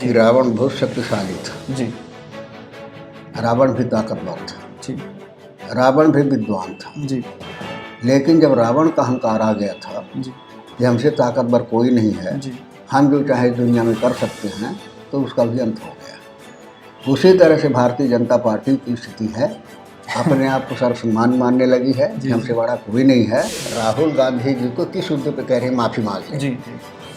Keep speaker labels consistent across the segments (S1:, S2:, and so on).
S1: कि रावण बहुत शक्तिशाली था।
S2: जी
S1: रावण भी ताकतवर था।
S2: जी
S1: रावण भी विद्वान था।
S2: जी
S1: लेकिन जब रावण का अहंकार आ गया था
S2: जी
S1: कि हमसे ताकतवर कोई नहीं है,
S2: जी
S1: हम जो चाहे दुनिया में कर सकते हैं, तो उसका भी अंत हो गया। उसी तरह से भारतीय जनता पार्टी की स्थिति है। अपने आप को सर्वसम्मान मानने लगी है कि
S2: जी,
S1: हमसे बड़ा कोई नहीं है। राहुल गांधी जी को किस मुद्दे पे कह रहे हैं माफ़ी मांग लें।
S2: जी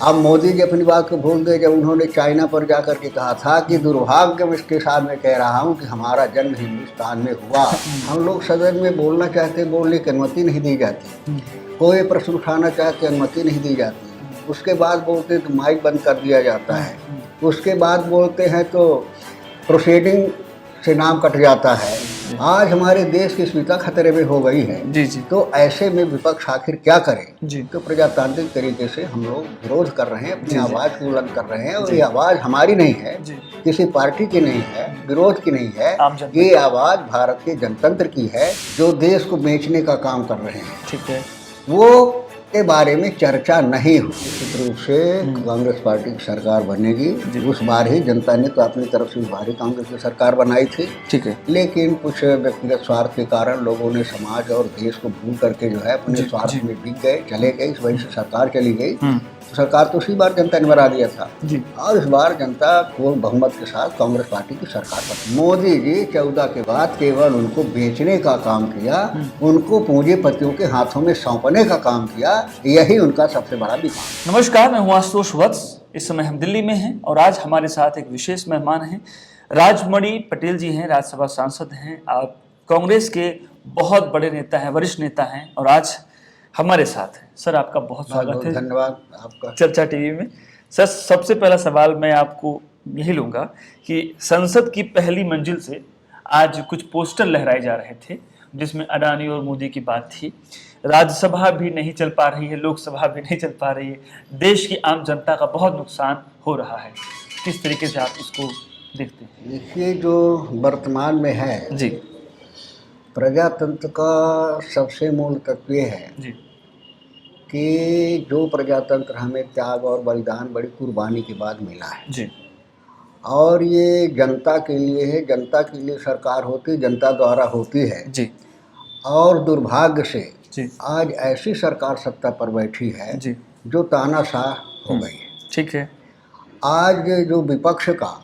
S1: अब मोदी जी अपनी बात को भूल गए जब उन्होंने चाइना पर जाकर के कहा था कि दुर्भाग्य के साथ मैं कह रहा हूँ कि हमारा जन्म हिंदुस्तान में हुआ। हम लोग सदन में बोलना चाहते, बोलने की अनुमति नहीं दी जाती। कोई प्रश्न उठाना चाहते, अनुमति नहीं दी जाती। उसके बाद बोलते तो माइक बंद कर दिया जाता है। उसके बाद बोलते हैं तो प्रोसीडिंग से नाम कट जाता है। आज हमारे देश की अस्मिता खतरे में हो गई है।
S2: जी जी
S1: तो ऐसे में विपक्ष आखिर क्या करे?
S2: जी
S1: तो प्रजातांत्रिक तरीके से हम लोग विरोध कर रहे हैं, अपनी
S2: जी, जी।
S1: आवाज़ को बुलंद कर रहे हैं। और
S2: जी।
S1: ये आवाज़ हमारी नहीं है,
S2: जी
S1: किसी पार्टी की नहीं है, विरोध की नहीं है।
S2: आम जनता
S1: ये आवाज़ भारत के जनतंत्र की है, जो देश को बेचने का काम कर रहे हैं।
S2: ठीक है।
S1: वो के बारे में चर्चा नहीं हुई। निश्चित रूप से कांग्रेस पार्टी की सरकार बनेगी। उस बार ही जनता ने तो अपनी तरफ से उस बार ही कांग्रेस की सरकार बनाई थी।
S2: ठीक है।
S1: लेकिन कुछ व्यक्तिगत स्वार्थ के कारण लोगों ने समाज और देश को भूल करके जो है अपने
S2: जी,
S1: स्वार्थ
S2: जी।
S1: में बिक गए, चले गए। इस वजह से सरकार चली गई। तो सरकार तो उसी बार जनता ने बना दिया था।
S2: जी
S1: और इस बार जनता पूर्ण बहुमत के साथ कांग्रेस पार्टी की सरकार बनी। मोदी जी 14 के बाद केवल उनको बेचने का काम किया, उनको पूंजीपतियों के हाथों में सौंपने का काम किया। यही उनका सबसे बड़ा विकास।
S2: नमस्कार, मैं हूं आशुतोष वत्स। इस समय हम दिल्ली में हैं और आज हमारे साथ एक विशेष मेहमान हैं। राजमणि पटेल जी हैं, राज्यसभा सांसद हैं, आप कांग्रेस के बहुत बड़े नेता हैं, वरिष्ठ नेता हैं और आज हमारे साथ हैं। सर, आपका बहुत स्वागत है
S1: धन्यवाद आपका
S2: चर्चा टीवी में। सर, सबसे पहला सवाल मैं आपको यही लूँगा कि संसद की पहली मंजिल से आज कुछ पोस्टर लहराए जा रहे थे जिसमें अडानी और मोदी की बात थी। राज्यसभा भी नहीं चल पा रही है, लोकसभा भी नहीं चल पा रही है, देश की आम जनता का बहुत नुकसान हो रहा है। किस तरीके से आप इसको देखते हैं?
S1: देखिए, जो वर्तमान में है
S2: जी
S1: प्रजातंत्र का सबसे मूल तत्व ये है
S2: जी
S1: कि जो प्रजातंत्र हमें त्याग और बलिदान, बड़ी कुर्बानी के बाद मिला है।
S2: जी
S1: और ये जनता के लिए है, जनता के लिए सरकार होती, जनता द्वारा होती है।
S2: जी
S1: और दुर्भाग्य से
S2: जी
S1: आज ऐसी सरकार सत्ता पर बैठी है
S2: जी
S1: जो तानाशाह हो गई है।
S2: ठीक है।
S1: आज जो विपक्ष का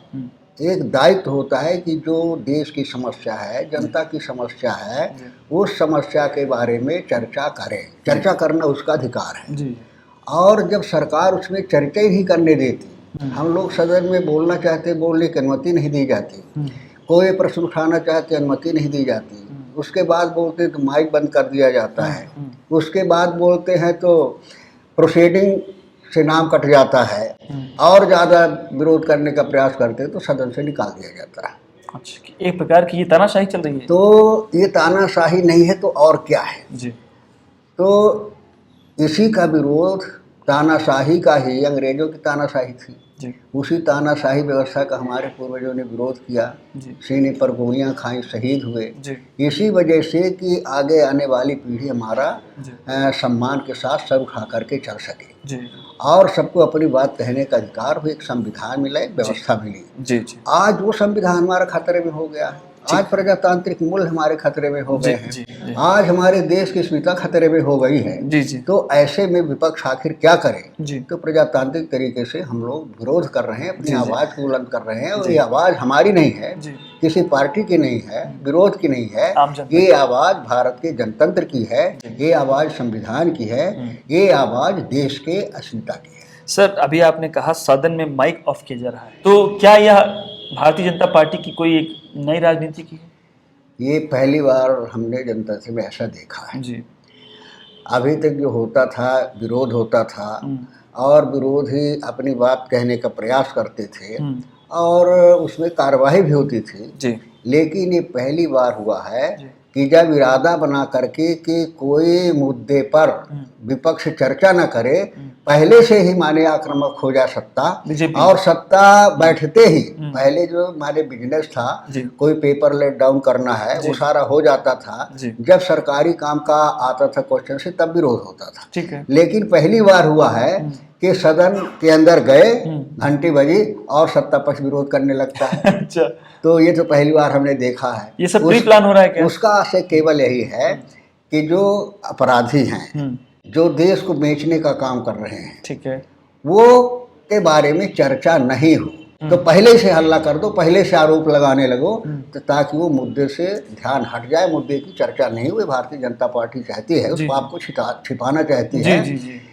S1: एक दायित्व होता है कि जो देश की समस्या है, जनता की समस्या है, उस समस्या के बारे में चर्चा करे। चर्चा करना उसका अधिकार है।
S2: जी
S1: और जब सरकार उसमें चर्चा ही नहीं करने देती, हम लोग सदन में बोलना चाहते, बोलने की अनुमति नहीं दी जाती। कोई प्रश्न उठाना चाहते, अनुमति नहीं दी जाती। उसके बाद बोलते तो माइक बंद कर दिया जाता है। उसके बाद बोलते हैं तो प्रोसीडिंग से नाम कट जाता है। और ज़्यादा विरोध करने का प्रयास करते तो सदन से निकाल दिया जाता है।
S2: अच्छा, एक प्रकार की ये तानाशाही चल रही है।
S1: तो ये तानाशाही नहीं है तो और क्या है?
S2: जी
S1: तो इसी का विरोध, तानाशाही का ही, अंग्रेजों की तानाशाही थी,
S2: जी
S1: उसी तानाशाही व्यवस्था का हमारे पूर्वजों ने विरोध किया।
S2: जी
S1: सीने पर गोलियां खाई, शहीद हुए।
S2: जी
S1: इसी वजह से कि आगे आने वाली पीढ़ी हमारा
S2: जी
S1: सम्मान के साथ सर उठा करके चल सके
S2: जी
S1: और सबको अपनी बात कहने का अधिकार हो, एक संविधान मिला, एक व्यवस्था मिली।
S2: जी जी
S1: आज वो संविधान हमारा खतरे में हो गया है। आज प्रजातांत्रिक मूल्य हमारे खतरे में हो गए हैं।
S2: जी जी
S1: आज हमारे देश की अस्मिता खतरे में हो गई है।
S2: जी जी
S1: तो ऐसे में विपक्ष आखिर क्या करे?
S2: जी
S1: तो प्रजातांत्रिक तरीके से हम लोग विरोध कर रहे हैं, अपनी
S2: जी, जी।
S1: आवाज़ को बुलंद कर रहे हैं। और ये आवाज़ हमारी नहीं है,
S2: जी
S1: किसी पार्टी की नहीं है, विरोध की नहीं है।
S2: आम जनता
S1: ये आवाज़ भारत के जनतंत्र की है, ये आवाज़ संविधान की है, ये आवाज़ देश के अस्मिता की है।
S2: सर, अभी आपने कहा सदन में माइक ऑफ किया जा रहा है, तो क्या यह भारतीय जनता पार्टी की कोई एक नई राजनीति की है?
S1: ये पहली बार हमने जनता से में ऐसा देखा है।
S2: जी
S1: अभी तक जो होता था, विरोध होता था और विरोधी अपनी बात कहने का प्रयास करते थे और उसमें कार्रवाई भी होती थी।
S2: जी
S1: लेकिन ये पहली बार हुआ है
S2: जी
S1: कि जब इरादा बना करके कि कोई मुद्दे पर विपक्ष चर्चा न करे, पहले से ही माने आक्रामक हो जा सत्ता।
S2: बीजेपी
S1: और सत्ता बैठते ही पहले जो माने बिजनेस था,
S2: जी
S1: कोई पेपर लेट डाउन करना है, वो सारा हो जाता था।
S2: जी
S1: जब सरकारी काम का आता था क्वेश्चन से, तब विरोध होता था।
S2: ठीक है।
S1: लेकिन पहली बार हुआ है कि सदन के अंदर गए, घंटी बजी और सत्ता पक्ष विरोध करने लगता है।
S2: अच्छा,
S1: तो ये तो पहली बार हमने देखा है।
S2: ये सब प्री प्लान हो रहा है क्या?
S1: उसका आशय केवल यही है कि जो अपराधी हैं, जो देश को बेचने का काम कर रहे हैं,
S2: ठीक है,
S1: वो के बारे में चर्चा नहीं हो, तो पहले से हल्ला कर दो, पहले से आरोप लगाने लगो, तो ताकि वो मुद्दे से ध्यान हट जाए, मुद्दे की चर्चा नहीं हुई। भारतीय जनता पार्टी चाहती है उस पाप को छिपाना चाहती है,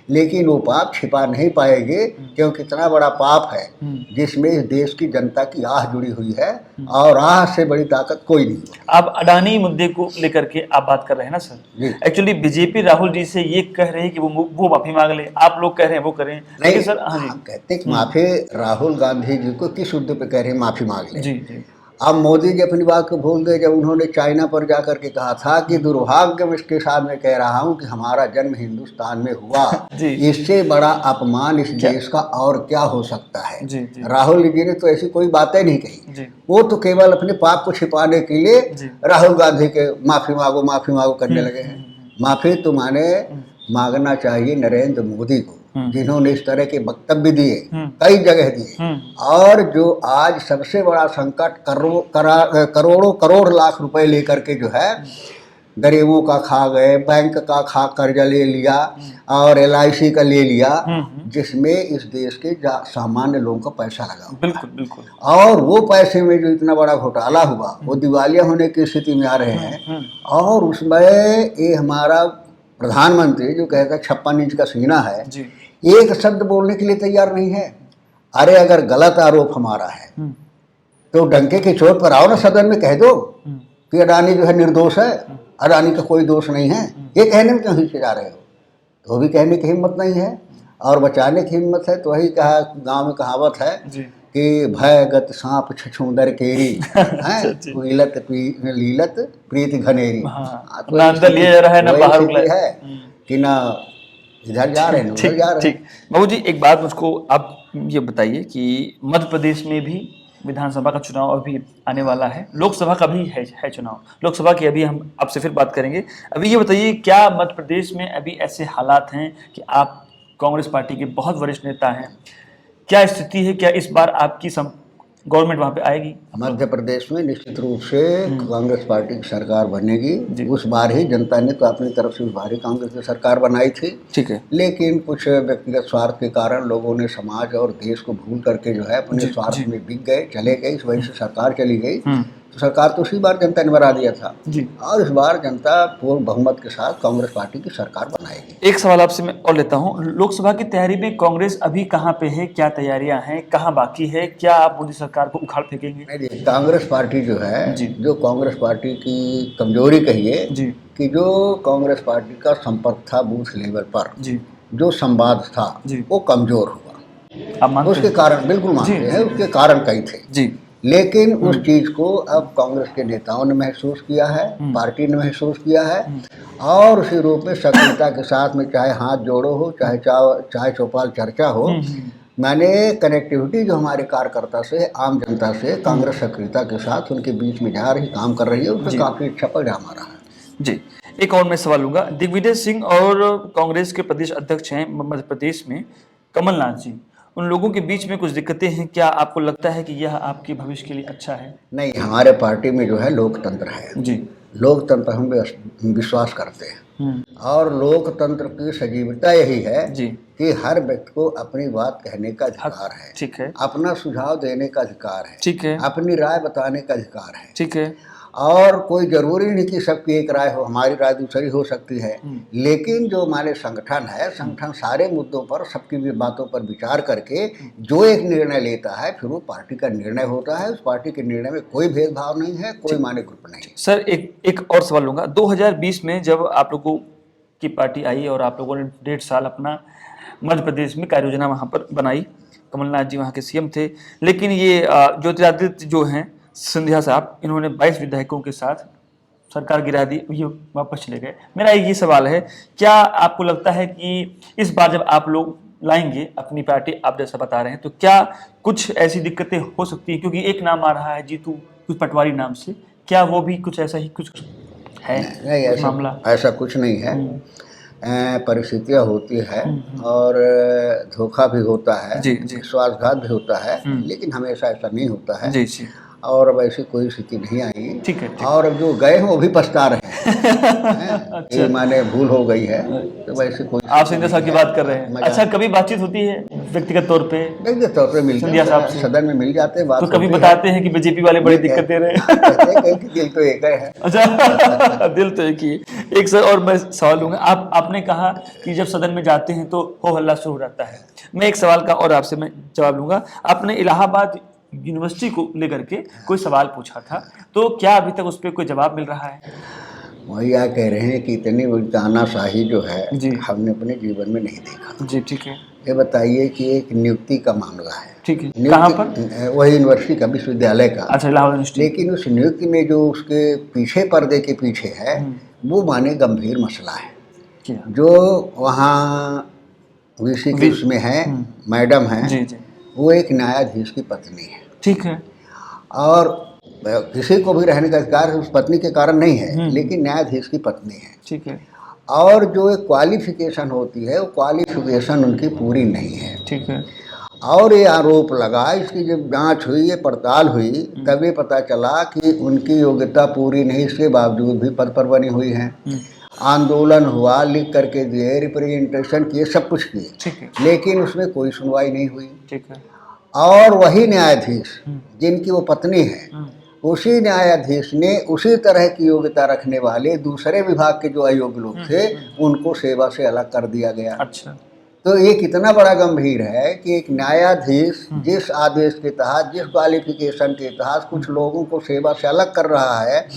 S1: लेकिन वो पाप छिपा नहीं पाएगी, क्योंकि इतना बड़ा पाप है जिसमें इस देश की जनता की आह जुड़ी हुई है, और आह से बड़ी ताकत कोई नहीं है।
S2: आप अडानी मुद्दे को लेकर के आप बात कर रहे हैं ना sir? Actually BJP Rahul ji से ये कह रही है कि वो माफी मांग ले, आप लोग कह रहे हैं वो करें,
S1: नहीं
S2: सर? हाँ जी,
S1: हम कहते हैं कि माफी राहुल गांधी जी को किस मुद्दे पे कह रहे हैं माफी मांग ले?
S2: जी जी,
S1: अब मोदी जी अपनी बात को भूल गए जब उन्होंने चाइना पर जाकर के कहा था कि दुर्भाग्य में इसके साथ मैं कह रहा हूं कि हमारा जन्म हिंदुस्तान में हुआ। इससे बड़ा अपमान इस देश का और क्या हो सकता है? राहुल जी ने तो ऐसी कोई बातें नहीं कही, वो तो केवल अपने पाप को छिपाने के लिए राहुल गांधी के माफी मांगो करने लगे हैं। माफी तो माने मांगना चाहिए नरेंद्र मोदी को, जिन्होंने इस तरह के वक्तव्य दिए, कई जगह दिए, और जो आज सबसे बड़ा संकट करोड़ों करोड़ लाख रुपए लेकर के जो है गरीबों का खा गए, बैंक का कर्जा ले लिया और LIC का ले लिया, जिसमें इस देश के सामान्य लोगों का पैसा लगा हुआ।
S2: बिल्कुल बिल्कुल।
S1: और वो पैसे में जो इतना बड़ा घोटाला हुआ, वो दिवालिया होने की स्थिति में आ रहे हैं, और उसमें ये हमारा प्रधानमंत्री जो कहता है 56 इंच का सीना है, एक शब्द बोलने के लिए तैयार नहीं है। अरे अगर गलत आरोप हमारा है तो डंके की चोट पर आओ ना, सदन में कह दो कि अडानी जो है निर्दोष है, अडानी का कोई दोष नहीं है। ये कहने में क्यों हिचकिचा रहे हो? तो भी कहने की हिम्मत नहीं है, और बचाने की हिम्मत है तो वही कहा, गांव में कहावत है कि भयगत सांप छछूंदर केरी लीलत प्रीति घनेरी।
S2: तो अंदर लिए जा रहा है ना बाहर
S1: है कि ना इधर जा रहे हैं उधर जा रहे हैं।
S2: बाबू जी, एक बात मुझको आप ये बताइए कि मध्य प्रदेश में भी विधानसभा का चुनाव अभी आने वाला है, लोकसभा का भी है चुनाव, लोकसभा की अभी हम आपसे फिर बात करेंगे। अभी ये बताइए, क्या मध्य प्रदेश में अभी ऐसे हालात हैं कि आप कांग्रेस पार्टी के बहुत वरिष्ठ नेता हैं, क्या स्थिति है, क्या इस बार आपकी गवर्नमेंट वहाँ पे आएगी?
S1: मध्य प्रदेश में निश्चित रूप से कांग्रेस पार्टी की सरकार बनेगी। उस बार ही जनता ने तो अपनी तरफ से उस बार ही कांग्रेस की सरकार बनाई थी, ठीक है, लेकिन कुछ व्यक्तिगत स्वार्थ के कारण लोगों ने समाज और देश को भूल करके जो है अपने स्वार्थ में बिक गए, चले गए, इस वजह से सरकार चली गई। तो सरकार तो उसी बार जनता ने बना दिया था, और इस बार जनता पूर्ण बहुमत के साथ कांग्रेस पार्टी की सरकार बनाएगी।
S2: एक सवाल आपसे मैं और लेता हूँ, लोकसभा की तैयारी में कांग्रेस अभी कहाँ पे है, क्या तैयारियां हैं, कहाँ बाकी है, क्या आप मोदी सरकार को उखाड़ फेंकेंगे?
S1: नहीं, कांग्रेस पार्टी जो है, जो कांग्रेस पार्टी की कमजोरी कहिए कि जो कांग्रेस पार्टी का संपर्क था बूथ लेवल पर, जो संवाद था, वो कमजोर हुआ। उसके कारण बिल्कुल मानते हैं, उसके कारण कई थे, लेकिन उस चीज को अब कांग्रेस के नेताओं ने महसूस किया है, पार्टी ने महसूस किया है, और उसी रूप में सक्रियता के साथ में, चाहे हाथ जोड़ो हो, चाहे चौपाल चर्चा हो, मैंने कनेक्टिविटी जो हमारे कार्यकर्ता से, आम जनता से, कांग्रेस सक्रियता के साथ उनके बीच में जा रही, काम कर रही है, उसमें काफी अच्छा परिणाम आ रहा है।
S2: जी, एक और मैं सवाल लूंगा, दिग्विजय सिंह और कांग्रेस के प्रदेश अध्यक्ष हैं मध्य प्रदेश में कमलनाथ जी, उन लोगों के बीच में कुछ दिक्कतें हैं, क्या आपको लगता है कि यह आपके भविष्य के लिए अच्छा है?
S1: नहीं, हमारे पार्टी में जो है लोकतंत्र है, लोकतंत्र हम विश्वास करते हैं, और लोकतंत्र की सजीवता यही है कि हर व्यक्ति को अपनी बात कहने का अधिकार है, ठीक है, अपना सुझाव देने का अधिकार है, ठीक है, अपनी राय बताने का अधिकार है, ठीक है, और कोई जरूरी नहीं कि सबकी एक राय हो, हमारी राय दूसरी हो सकती है, लेकिन जो हमारे संगठन है, संगठन सारे मुद्दों पर, सबकी भी बातों पर विचार करके जो एक निर्णय लेता है, फिर वो पार्टी का निर्णय होता है। उस पार्टी के निर्णय में कोई भेदभाव नहीं है, कोई माने ग्रुप नहीं।
S2: सर, एक और सवाल लूंगा, 2020 में जब आप लोगों की पार्टी आई और आप लोगों ने 1.5 साल अपना मध्य प्रदेश में कार्य योजना वहाँ पर बनाई, कमलनाथ जी वहाँ के CM थे, लेकिन ये ज्योतिरादित्य जो हैं सिंधिया साहब, इन्होंने 22 विधायकों के साथ सरकार गिरा दी, ये वापस चले गए। मेरा ये सवाल है, क्या आपको लगता है कि इस बार जब आप लोग लाएंगे अपनी पार्टी, आप जैसा बता रहे हैं, तो क्या कुछ ऐसी दिक्कतें हो सकती है? क्योंकि एक नाम आ रहा है जीतू कुछ पटवारी नाम से, क्या वो भी कुछ ऐसा ही कुछ है?
S1: नहीं, ऐसा मामला ऐसा कुछ नहीं है। परिस्थितियाँ होती है और धोखा भी होता है,
S2: जी, जी।
S1: विश्वासघात भी होता है, लेकिन हमेशा ऐसा नहीं होता है।
S2: जी, जी।
S1: और अब ऐसी कोई स्थिति नहीं आई।
S2: ठीक है, ठीक।
S1: और अब जो गए हैं वो भी पछता रहे हैं कि
S2: अच्छा।
S1: माने भूल हो गई है, तो वैसे कोई
S2: आप
S1: स्थिति
S2: सिंधिया साहब
S1: नहीं
S2: की
S1: है।
S2: बात कर रहे हैं।
S1: मजा
S2: अच्छा, कभी बातचीत होती है व्यक्तिगत तौर पे
S1: व्यक्तिगत तौर पे मिल
S2: सिंधिया
S1: जाता
S2: साहब
S1: है,
S2: से?
S1: सदन में मिल जाते हैं,
S2: तो
S1: बात
S2: कभी
S1: होती है।
S2: बताते हैं कि बीजेपी वाले बड़ी
S1: नहीं
S2: दिक्कत दे रहे
S1: हाँ,
S2: हैं?
S1: कहते हैं कि दिल तो एक ही है।
S2: अच्छा, दिल तो एक ही है। एक सर और मैं सवाल लूंगा, आपने कहा कि जब सदन में जाते हैं तो हो हल्ला शुरू हो जाता है। मैं एक सवाल का और आपसे मैं जवाब लूंगा। आपने इलाहाबाद यूनिवर्सिटी को लेकर के कोई सवाल पूछा था, तो क्या अभी तक उस पर कोई जवाब मिल रहा है?
S1: वही आप कह रहे हैं कि इतनी बड़ी तानाशाही जो है
S2: जी।
S1: हमने अपने जीवन में नहीं देखा।
S2: जी, ठीक है।
S1: ये बताइए कि एक नियुक्ति का मामला है,
S2: ठीक है, कहाँ पर?
S1: वही यूनिवर्सिटी का, विश्वविद्यालय का।
S2: अच्छा, इलाहाबाद यूनिवर्सिटी।
S1: लेकिन उस नियुक्ति में जो उसके पीछे, पर्दे के पीछे है, वो माने गंभीर मसला है।
S2: क्या?
S1: जो वहाँ वीसी के उसमें है, मैडम है,
S2: जी, जी।
S1: वो एक न्यायाधीश की पत्नी है।
S2: ठीक है।
S1: और किसी को भी रहने का अधिकार उस पत्नी के कारण नहीं है, लेकिन न्यायाधीश की पत्नी है।
S2: ठीक है।
S1: और जो एक क्वालिफिकेशन होती है, वो क्वालिफिकेशन उनकी पूरी नहीं है।
S2: ठीक है।
S1: और ये आरोप लगा, इसकी जब जांच हुई, ये पड़ताल हुई, तब ये पता चला कि उनकी योग्यता पूरी नहीं, इसके बावजूद भी पद पर बनी हुई हैं। आंदोलन हुआ, लिख करके दिए, रिप्रेजेंटेशन किए, सब कुछ किए,
S2: ठीक है।
S1: लेकिन उसमें कोई सुनवाई नहीं हुई।
S2: ठीक है।
S1: और वही न्यायाधीश जिनकी वो पत्नी है, उसी न्यायाधीश ने उसी तरह की योग्यता रखने वाले दूसरे विभाग के जो अयोग्य लोग थे, उनको सेवा से अलग कर दिया गया।
S2: अच्छा।
S1: तो ये कितना बड़ा गंभीर है कि एक न्यायाधीश जिस आदेश के तहत, जिस क्वालिफिकेशन के तहत कुछ लोगों को सेवा से अलग कर रहा है,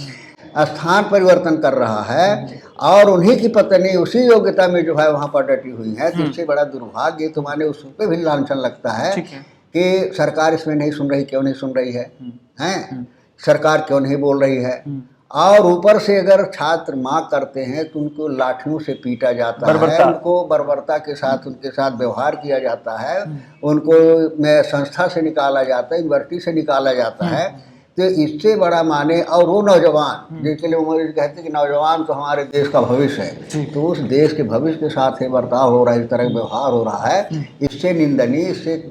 S1: स्थान परिवर्तन कर रहा है, और उन्हीं की पत्नी उसी योग्यता में जो है वहाँ पर डटी हुई है, तो इससे बड़ा दुर्भाग्य तो माने उस पर भी लांछन लगता है कि सरकार इसमें नहीं सुन रही। क्यों नहीं सुन रही है? हैं? सरकार क्यों नहीं बोल रही है? और ऊपर से अगर छात्र मांग करते हैं तो उनको लाठियों से पीटा जाता है, उनको बर्बरता के साथ उनके साथ व्यवहार किया जाता है, उनको संस्था से निकाला जाता है, यूनिवर्सिटी से निकाला जाता है। तो इससे बड़ा माने, और वो नौजवान जिसके लिए उम्र कहते हैं कि नौजवान तो हमारे देश का भविष्य है, तो उस देश के भविष्य के साथ ये बर्ताव हो रहा है, इस तरह व्यवहार हो रहा है, इससे निंदनीय, इससे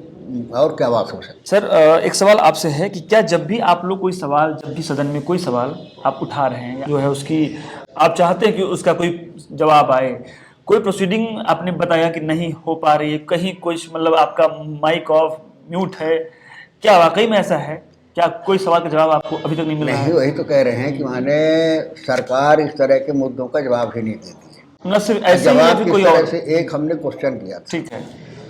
S1: और क्या बात हो सकती।
S2: सर, एक सवाल आपसे है कि क्या जब भी आप लोग कोई सवाल, जब भी सदन में कोई सवाल आप उठा रहे हैं, जो है उसकी आप चाहते हैं कि उसका कोई जवाब आए, कोई प्रोसीडिंग आपने बताया कि नहीं हो पा रही है, कहीं कुछ मतलब आपका माइक ऑफ, म्यूट है, क्या वाकई में ऐसा है? क्या कोई सवाल का जवाब आपको अभी तक नहीं मिला है?
S1: वही तो कह रहे हैं कि माने सरकार इस तरह के मुद्दों का जवाब ही नहीं देती है।
S2: न सिर्फ ऐसे ही या फिर कोई और?
S1: से एक हमने क्वेश्चन किया था,
S2: ठीक है,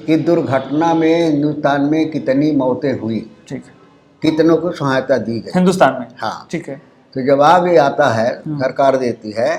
S1: कि दुर्घटना में हिंदुस्तान में कितनी मौतें हुई,
S2: ठीक है,
S1: कितनों को सहायता दी गई
S2: हिंदुस्तान में?
S1: हाँ,
S2: ठीक है।
S1: तो जवाब ये आता है, सरकार देती है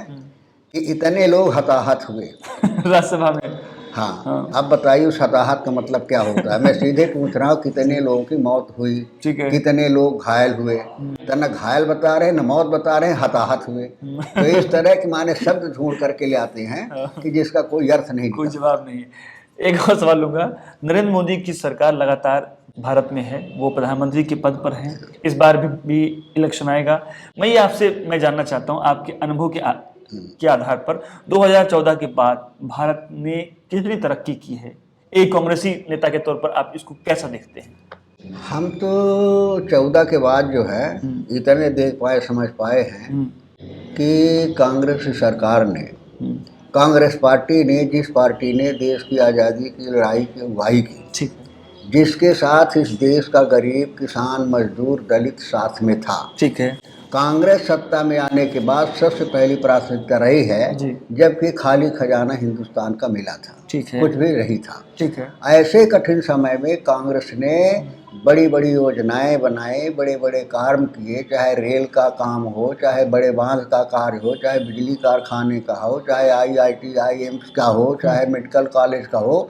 S1: कि इतने लोग हताहत हुए
S2: राज्यसभा में।
S1: हाँ, अब बताइए उस हताहत का मतलब क्या होता है? मैं सीधे पूछ रहा हूँ, कितने लोगों की मौत हुई,
S2: ठीक है,
S1: कितने लोग घायल हुए? तो न घायल बता रहे, न मौत बता रहे, हताहत हुए। तो इस तरह के माने शब्द ढूंढ करके ले आते हैं कि जिसका कोई अर्थ नहीं,
S2: कोई जवाब नहीं है। एक और सवाल लूंगा, नरेंद्र मोदी की सरकार लगातार भारत में है, वो प्रधानमंत्री के पद पर हैं, इस बार भी इलेक्शन आएगा। मैं ये आपसे मैं जानना चाहता हूँ आपके अनुभव के आधार पर 2014 के बाद भारत ने कितनी तरक्की की है? एक कांग्रेसी नेता के तौर पर आप इसको कैसा देखते हैं?
S1: हम तो 14 के बाद जो है इतने देख पाए, समझ पाए हैं कि कांग्रेस सरकार ने, कांग्रेस पार्टी ने, जिस पार्टी ने देश की आज़ादी की लड़ाई की अगुवाई की, ठीक है, जिसके साथ इस देश का गरीब, किसान, मजदूर, दलित साथ में था, ठीक है, कांग्रेस सत्ता में आने के बाद सबसे पहली प्राथमिकता रही है, जबकि खाली खजाना हिंदुस्तान का मिला था, ठीक है, कुछ भी नहीं था, ठीक है। ऐसे कठिन समय में कांग्रेस ने बड़ी बड़ी योजनाएं बनाए, बड़े बड़े काम किए, चाहे रेल का काम हो, चाहे बड़े बांध का कार्य हो, चाहे बिजली कारखाने का हो, चाहे IIT IIMs का हो, चाहे मेडिकल कॉलेज का हो,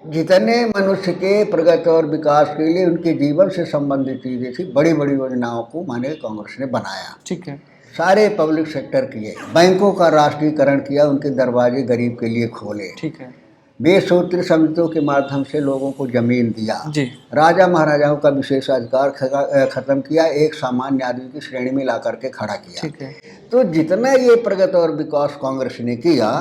S1: जितने मनुष्य के प्रगति और विकास के लिए उनके जीवन से संबंधित चीज़ें थी, बड़ी बड़ी योजनाओं को माने कांग्रेस ने बनाया, ठीक है। सारे पब्लिक सेक्टर किए, बैंकों का राष्ट्रीयकरण किया, उनके दरवाजे गरीब के लिए खोले, ठीक है। बेसूत्री समितियों के माध्यम से लोगों को जमीन दिया,
S2: जी
S1: राजा महाराजाओं का विशेषाधिकार खत्म किया, एक सामान्य आदमी की श्रेणी में ला करके खड़ा किया।
S2: ठीक है।
S1: तो जितना ये प्रगति और विकास कांग्रेस ने किया,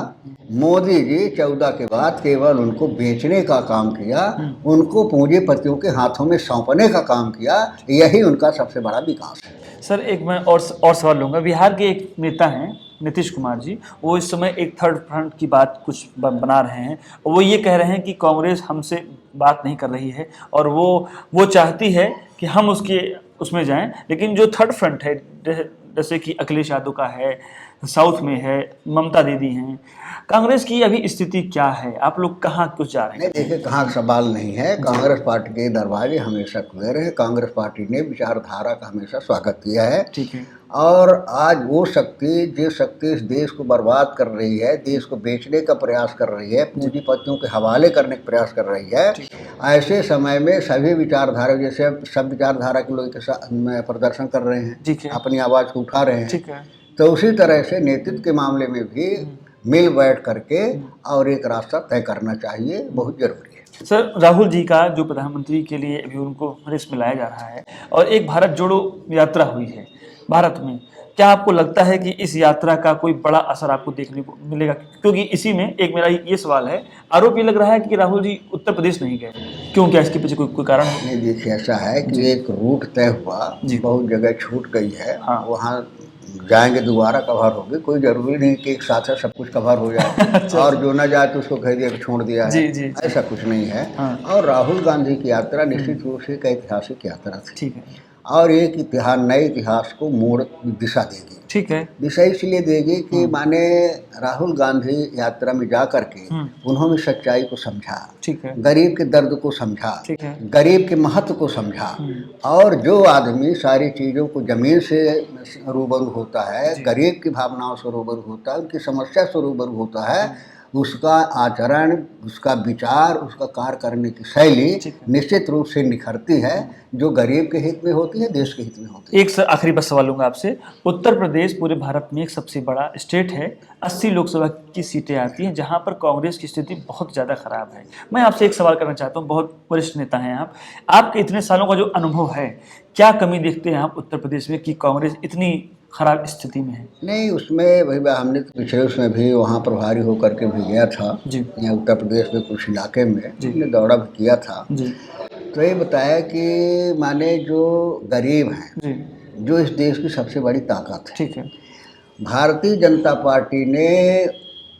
S1: मोदी जी 14 के बाद केवल उनको बेचने का काम किया, उनको पूंजीपतियों के हाथों में सौंपने का काम किया। यही उनका सबसे बड़ा विकास है।
S2: सर एक मैं और सवाल लूँगा। बिहार के एक नेता हैं नीतीश कुमार जी, वो इस समय एक थर्ड फ्रंट की बात कुछ बना रहे हैं। वो ये कह रहे हैं कि कांग्रेस हमसे बात नहीं कर रही है और वो चाहती है कि हम उसमें जाएं, लेकिन जो थर्ड फ्रंट है जैसे कि अखिलेश यादव का है, साउथ में है, ममता दीदी हैं, कांग्रेस की अभी स्थिति क्या है? आप लोग कहाँ कुछ जा रहे हैं?
S1: नहीं, देखिए कहाँ सवाल नहीं है। कांग्रेस पार्टी के दरवाजे हमेशा खुले रहे। कांग्रेस पार्टी ने विचारधारा का हमेशा स्वागत किया है।
S2: ठीक है।
S1: और आज वो शक्ति, जो शक्ति इस देश को बर्बाद कर रही है, देश को बेचने का प्रयास कर रही है, पूंजीपतियों के हवाले करने का प्रयास कर रही है, ऐसे समय में सभी विचारधारा, जैसे सब विचारधारा के लोग के साथ प्रदर्शन कर रहे हैं,
S2: ठीक है।
S1: अपनी आवाज़ को उठा रहे हैं।
S2: ठीक है।
S1: तो उसी तरह से नेतृत्व के मामले में भी मिल बैठ करके और एक रास्ता तय करना चाहिए, बहुत जरूरी है।
S2: सर राहुल जी का जो प्रधानमंत्री के लिए अभी उनको रेस में लाया जा रहा है और एक भारत जोड़ो यात्रा हुई है भारत में, क्या आपको लगता है कि इस यात्रा का कोई बड़ा असर आपको देखने को मिलेगा? क्योंकि इसी में एक मेरा ये सवाल है, आरोप ये लग रहा है कि राहुल जी उत्तर प्रदेश नहीं गए, क्यों? क्या इसके पीछे कोई कारण है?
S1: नहीं, देखिए ऐसा है कि एक रूट तय हुआ, बहुत जगह छूट गई है।
S2: हाँ।
S1: वहाँ जाएंगे, दोबारा कवर होगी। कोई जरूरी नहीं कि एक साथ सब कुछ कवर हो जाए और जो ना जाए तो उसको कह दिया कि छोड़ दिया है।
S2: जी, जी, जी।
S1: ऐसा कुछ नहीं है।
S2: हाँ।
S1: और राहुल गांधी की यात्रा निश्चित रूप से एक ऐतिहासिक यात्रा थी।
S2: ठीक है।
S1: और एक इतिहास, नए इतिहास को मोड़ दिशा देगी।
S2: ठीक है।
S1: दिशा इसलिए देगी कि माने राहुल गांधी यात्रा में जा करके उन्होंने सच्चाई को समझा,
S2: ठीक है।
S1: गरीब के दर्द को समझा,
S2: ठीक है।
S1: गरीब के महत्व को समझा। और जो आदमी सारी चीज़ों को जमीन से रूबरू होता है, गरीब की भावनाओं से रूबरू होता है, उनकी समस्या से रूबरू होता है, उसका आचरण, उसका विचार, उसका कार्य करने की शैली निश्चित रूप से निखरती है, जो गरीब के हित में होती है, देश के हित में होती है।
S2: एक आखिरी बस सवाल लूँगा आपसे। उत्तर प्रदेश पूरे भारत में एक सबसे बड़ा स्टेट है, 80 लोकसभा की सीटें आती हैं, जहां पर कांग्रेस की स्थिति बहुत ज़्यादा खराब है। मैं आपसे एक सवाल करना चाहता हूं, बहुत वरिष्ठ नेता हैं आप, आपके इतने सालों का जो अनुभव है, क्या कमी देखते हैं आप उत्तर प्रदेश में कि कांग्रेस इतनी खराब स्थिति में है?
S1: नहीं, उसमें भाई हमने तो पिछले उसमें भी वहाँ प्रभारी होकर के भी गया था
S2: जी।
S1: यहाँ उत्तर प्रदेश में कुछ इलाके में हमने दौरा भी किया था।
S2: जी।
S1: तो ये बताया कि माने जो गरीब हैं,
S2: जी।
S1: जो इस देश की सबसे बड़ी ताकत है,
S2: ठीक है।
S1: भारतीय जनता पार्टी ने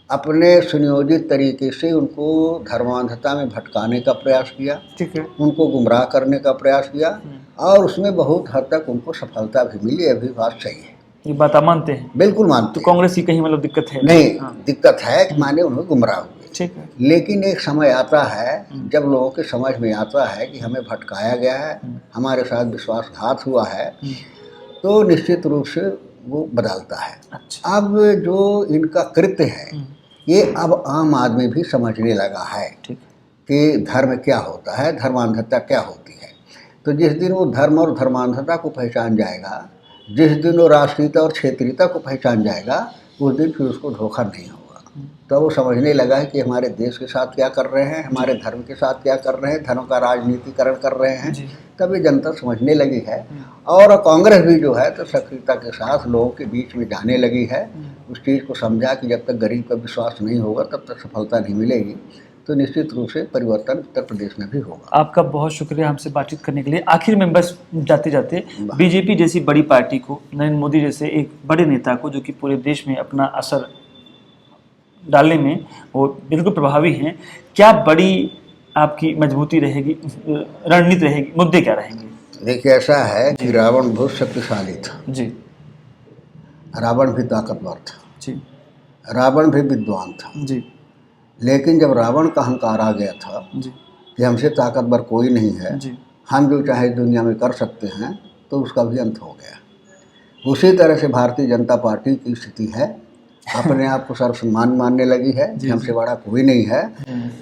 S1: अपने सुनियोजित तरीके से उनको धर्मांधता में भटकाने का प्रयास किया,
S2: ठीक है।
S1: उनको गुमराह करने का प्रयास किया, और उसमें बहुत हद तक उनको सफलता भी मिली। अभी बात सही है,
S2: ये बात आप मानते हैं?
S1: बिल्कुल मानते
S2: तो
S1: हैं।
S2: कांग्रेस की कहीं मतलब दिक्कत है?
S1: नहीं, दिक्कत है कि माने उन्हें गुमराह हुए।
S2: ठीक है।
S1: लेकिन एक समय आता है जब लोगों के समझ में आता है कि हमें भटकाया गया है, हमारे साथ विश्वासघात हुआ है, तो निश्चित रूप से वो बदलता है।
S2: अच्छा।
S1: अब जो इनका कृत्य है, ये अब आम आदमी भी समझने लगा है कि धर्म क्या होता है, धर्मांधता क्या होती है। तो जिस दिन वो धर्म और धर्मांधता को पहचान जाएगा, जिस दिन वो राष्ट्रीयता और क्षेत्रीयता को पहचान जाएगा, उस दिन फिर उसको धोखा नहीं होगा। तो वो समझने लगा है कि हमारे देश के साथ क्या कर रहे हैं, हमारे धर्म के साथ क्या कर रहे हैं, धर्म का राजनीतिकरण कर रहे हैं, तभी जनता समझने लगी है। और कांग्रेस भी जो है तो सक्रियता के साथ लोगों के बीच में जाने लगी है। उस चीज़ को समझा कि जब तक गरीब का विश्वास नहीं होगा तब तक सफलता नहीं मिलेगी। तो निश्चित रूप से परिवर्तन उत्तर प्रदेश में भी होगा।
S2: आपका बहुत शुक्रिया हमसे बातचीत करने के लिए। आखिर में बस जाते जाते बीजेपी जैसी बड़ी पार्टी को, नरेंद्र मोदी जैसे एक बड़े नेता को, जो कि पूरे देश में अपना असर डालने में वो बिल्कुल प्रभावी हैं, क्या बड़ी आपकी मजबूती रहेगी, रणनीति रहेगी, मुद्दे क्या रहेंगे?
S1: देखिए ऐसा है कि रावण बहुत शक्तिशाली था
S2: जी।
S1: रावण भी ताकतवर था
S2: जी।
S1: रावण भी विद्वान था
S2: जी।
S1: लेकिन जब रावण का अहंकार आ गया था
S2: जी।
S1: कि हमसे ताकतवर कोई नहीं है,
S2: जी।
S1: हम जो चाहे दुनिया में कर सकते हैं, तो उसका भी अंत हो गया। उसी तरह से भारतीय जनता पार्टी की स्थिति है, अपने आप को सर्वसम्मान मानने लगी है कि हमसे बड़ा कोई नहीं है।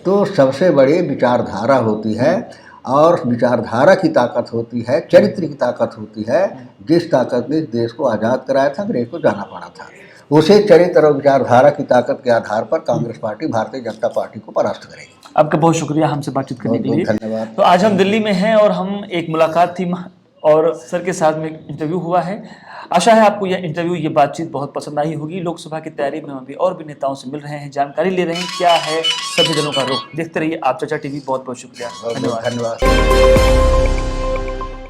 S1: तो सबसे बड़ी विचारधारा होती है, और विचारधारा की ताकत होती है, चरित्र की ताकत होती है, जिस ताकत ने देश को आज़ाद कराया था, अंग्रेज को जाना पड़ा था। उसे चरित्र और विचारधारा की ताकत के आधार पर कांग्रेस पार्टी भारतीय जनता पार्टी को परास्त करेगी।
S2: आपका बहुत शुक्रिया हमसे बातचीत करने के
S1: बहुत
S2: लिए।
S1: बहुत धन्यवाद।
S2: तो आज हम दिल्ली में हैं और हम एक मुलाकात थी और सर के साथ में इंटरव्यू हुआ है। आशा है आपको यह इंटरव्यू, ये बातचीत बहुत पसंद आई होगी। लोकसभा की तैयारी में हम अभी और भी नेताओं से मिल रहे हैं, जानकारी ले रहे हैं क्या है सभी दलों का रुख। देखते रहिए आप चर्चा टीवी। बहुत बहुत शुक्रिया,
S1: बहुत बहुत
S2: धन्यवाद।
S1: धन्यवाद।